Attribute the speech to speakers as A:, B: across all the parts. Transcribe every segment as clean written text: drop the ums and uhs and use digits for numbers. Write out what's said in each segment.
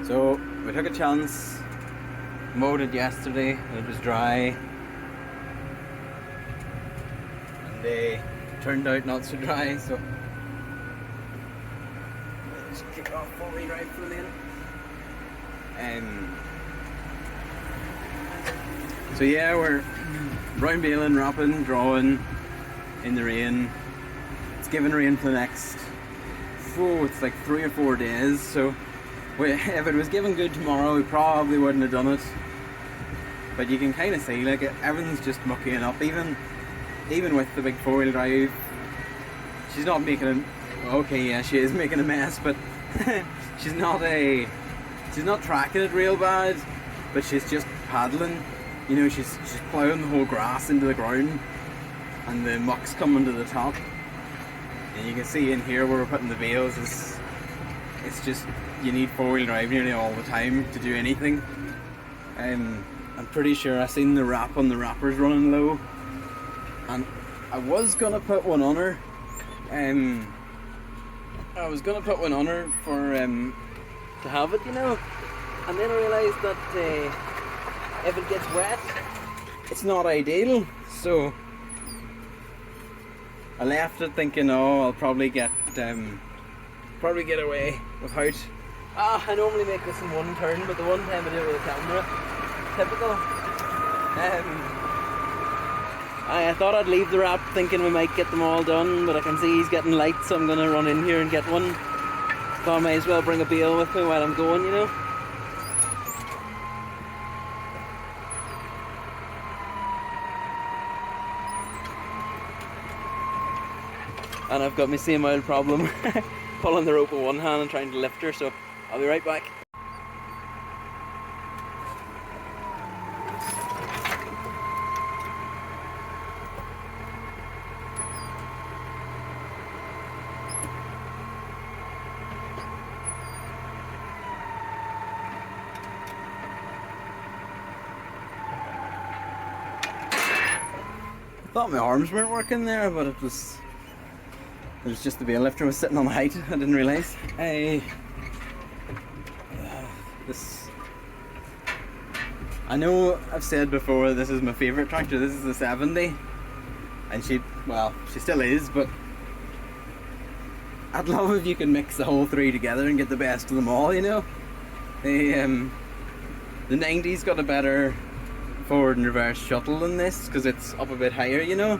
A: So we took a chance, mowed it yesterday, it was dry, and they turned out not so dry, so let's kick off fully right for then. So yeah, we're brown baling, wrapping, drawing in the rain. It's giving rain for the next, it's like 3 or 4 days, so if it was giving good tomorrow, we probably wouldn't have done it. But you can kind of see, like, everything's just mucking up. Even with the big 4-wheel drive, she's not making a. Okay, yeah, she is making a mess, but she's not tracking it real bad. But she's just paddling. You know, she's ploughing the whole grass into the ground, and the muck's coming to the top. And you can see in here where we're putting the bales, it's just, you need 4-wheel drive nearly all the time to do anything. I'm pretty sure I seen the wrap on the wrappers running low, and I was gonna put one on her. I was gonna put one on her for to have it, you know. And then I realised that if it gets wet, it's not ideal. So I left it thinking, oh, I'll probably get away without. I normally make this in one turn, but the one time I do it with a camera, typical. I thought I'd leave the wrap thinking we might get them all done, but I can see he's getting light, so I'm gonna run in here and get one. So I may as well bring a bale with me while I'm going, you know. And I've got my same old problem, pulling the rope with one hand and trying to lift her, so I'll be right back. I thought my arms weren't working there, but it was just the bale lifter was sitting on the height. I didn't realise. I know I've said before this is my favourite tractor. This is the 70, and she still is, but I'd love if you could mix the whole three together and get the best of them all, you know. The 90's got a better forward and reverse shuttle than this because it's up a bit higher, you know.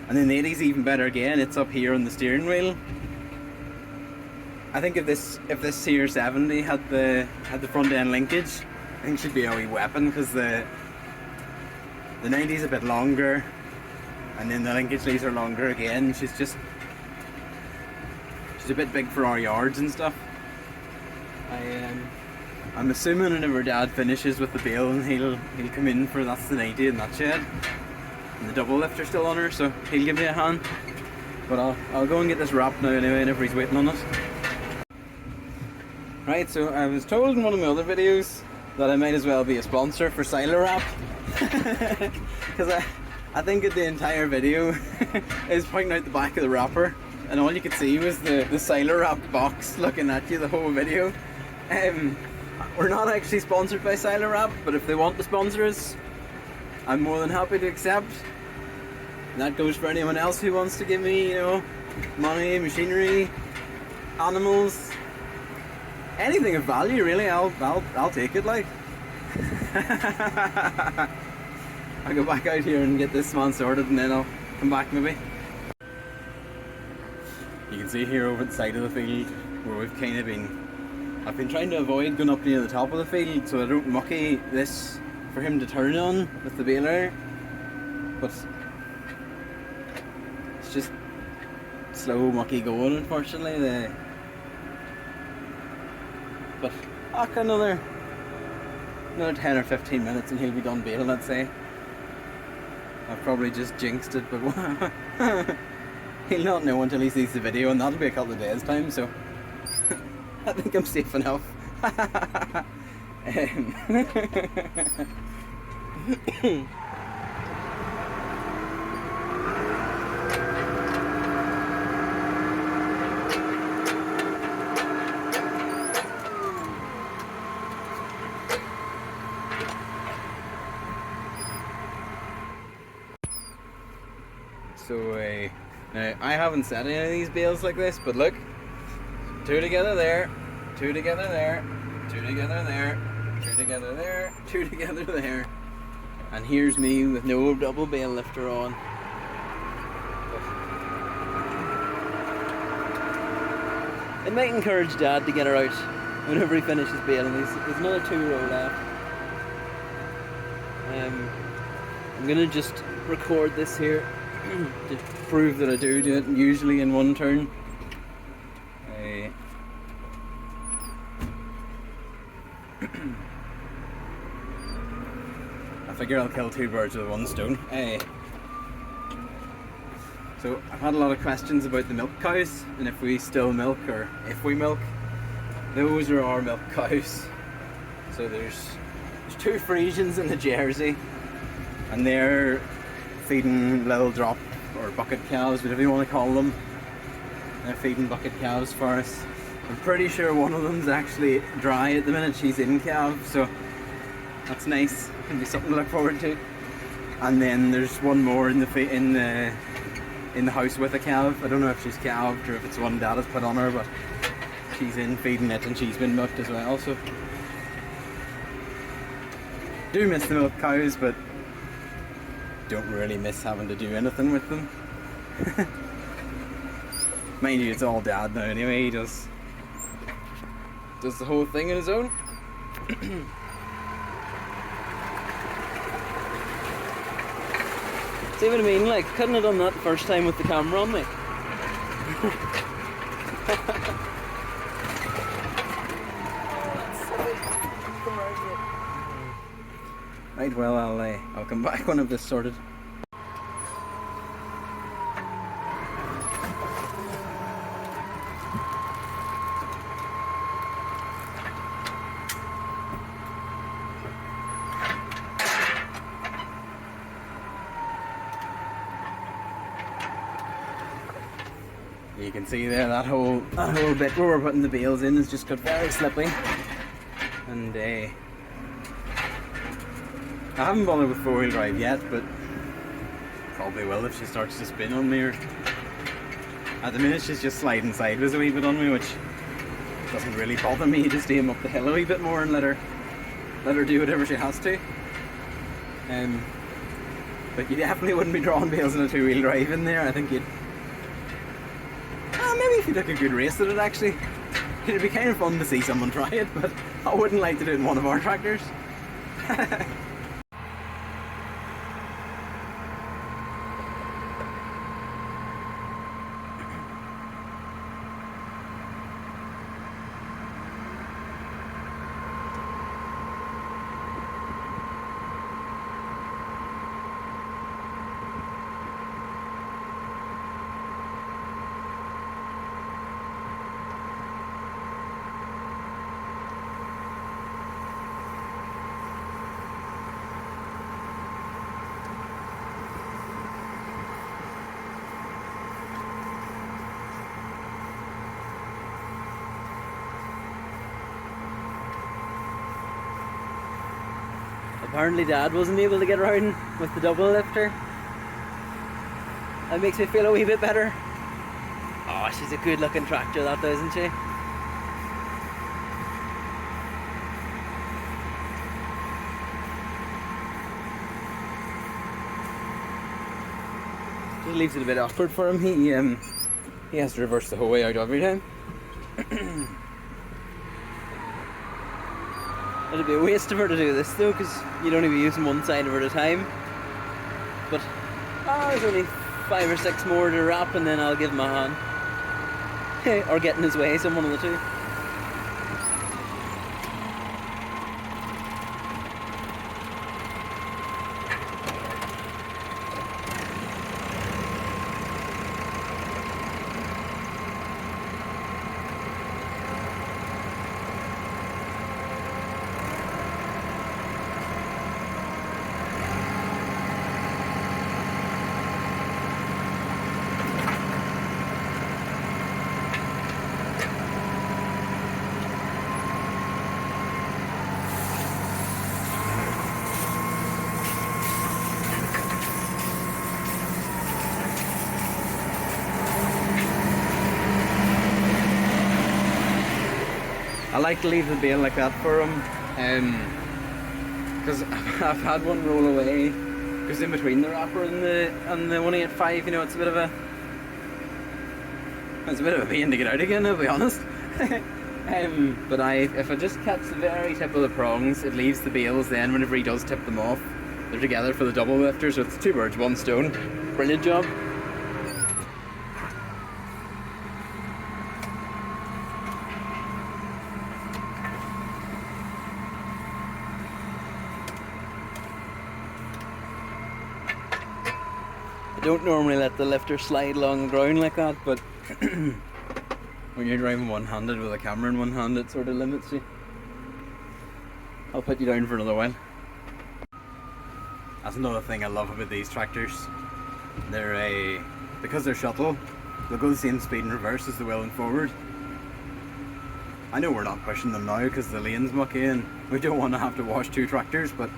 A: And then the 80's even better again, it's up here on the steering wheel. I think if this here 70 had the front end linkage, I think she'd be a wee weapon, because the 90's a bit longer, and then the linkage leads are longer again. She's a bit big for our yards and stuff. I'm assuming whenever Dad finishes with the bale, and he'll come in for, that's the 90 in that shed. And the double lifter's still on her, so he'll give me a hand. But I'll go and get this wrapped now anyway, whenever he's waiting on it. Right, so I was told in one of my other videos that I might as well be a sponsor for Sila Wrap. Because I think the entire video is pointing out the back of the wrapper, and all you could see was the Sila Wrap box looking at you the whole video. We're not actually sponsored by Sila Wrap, but if they want to sponsor us, I'm more than happy to accept. And that goes for anyone else who wants to give me, you know, money, machinery, animals, anything of value really. I'll take it, like. I'll go back out here and get this man sorted, and then I'll come back maybe. You can see here over the side of the field where we've kind of I've been trying to avoid going up near the top of the field so I don't mucky this for him to turn on with the baler, but it's just slow mucky going, unfortunately. But another 10 or 15 minutes and he'll be done baling, I'd say. I've probably just jinxed it, but he'll not know until he sees the video, and that'll be a couple of days time, so I think I'm safe enough. So now I haven't set any of these bales like this, but look, 2 together there, 2 together there, 2 together there, 2 together there, 2 together there, and here's me with no double bale lifter on. It might encourage Dad to get her out whenever he finishes baling. There's another 2 row left. I'm gonna just record this here to prove that I do it usually in one turn. I figure I'll kill 2 birds with 1 stone. So I've had a lot of questions about the milk cows and if we still milk or if we milk. Those are our milk cows. So there's 2 Friesians in the Jersey, and they're feeding little drop or bucket calves, whatever you want to call them. They're feeding bucket calves for us. I'm pretty sure one of them's actually dry at the minute. She's in calf, so that's nice. Can be something to look forward to. And then there's one more in the house with a calf. I don't know if she's calved or if it's one Dad has put on her, but she's in feeding it and she's been milked as well. So do miss the milk cows, but don't really miss having to do anything with them. Mind you, it's all Dad now anyway. He does the whole thing on his own. See what I mean? Like, couldn't have done that the first time with the camera on me. Right, well, I'll come back when I've this sorted. You can see there that whole bit where we're putting the bales in has just got very slippy, and I haven't bothered with 4-wheel drive yet, but probably will if she starts to spin on me. Or at the minute she's just sliding sideways a wee bit on me, which doesn't really bother me. Just aim up the hill a wee bit more and let her do whatever she has to. But you definitely wouldn't be drawing bales in a 2-wheel drive in there. I think you'd maybe if you took a good race at it, actually. It'd be kind of fun to see someone try it, but I wouldn't like to do it in one of our tractors. Apparently Dad wasn't able to get around with the double lifter. That makes me feel a wee bit better. Oh, she's a good looking tractor, that though, isn't she? Just leaves it a bit awkward for him. He has to reverse the whole way out every time. It'd be a waste of her to do this though, because you'd only be using one side of her at a time. But there's only 5 or 6 more to wrap, and then I'll give him a hand. Or get in his way, some one of the two. I like to leave the bale like that for him, because I've had one roll away, because in between the wrapper and the 185, you know, it's a bit of a pain to get out again, I'll be honest. But if I just catch the very tip of the prongs, it leaves the bales then whenever he does tip them off. They're together for the double lifter, so it's 2 birds, 1 stone. Brilliant job. I don't normally let the lifter slide along the ground like that, but when you're driving one-handed with a camera in one hand, it sort of limits you. I'll put you down for another while. That's another thing I love about these tractors. Because they're shuttle, they'll go the same speed in reverse as they will in forward. I know we're not pushing them now because the lane's mucky and we don't want to have to wash 2 tractors, but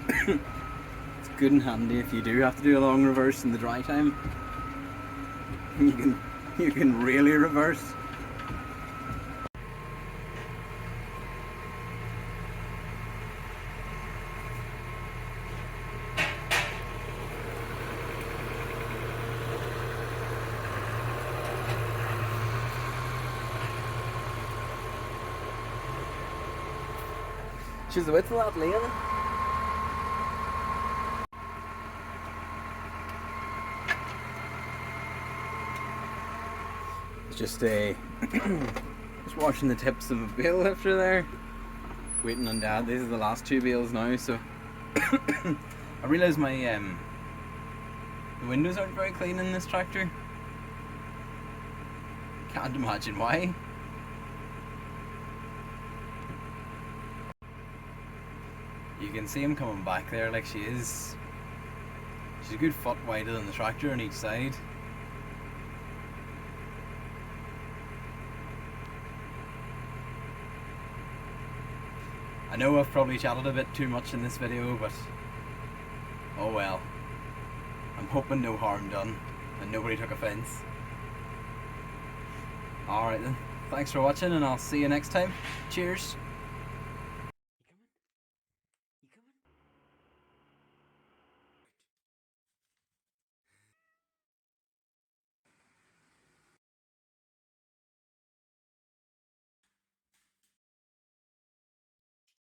A: it's good and handy if you do have to do a long reverse in the dry time. You can really reverse. She's the width of that lane. It's just just washing the tips of a bale lifter there. Waiting on Dad. These are the last 2 bales now, so I realise my the windows aren't very clean in this tractor. Can't imagine why. You can see him coming back there like she's a good foot wider than the tractor on each side. I know I've probably chatted a bit too much in this video, but oh well. I'm hoping no harm done and nobody took offence. Alright then, thanks for watching and I'll see you next time. Cheers.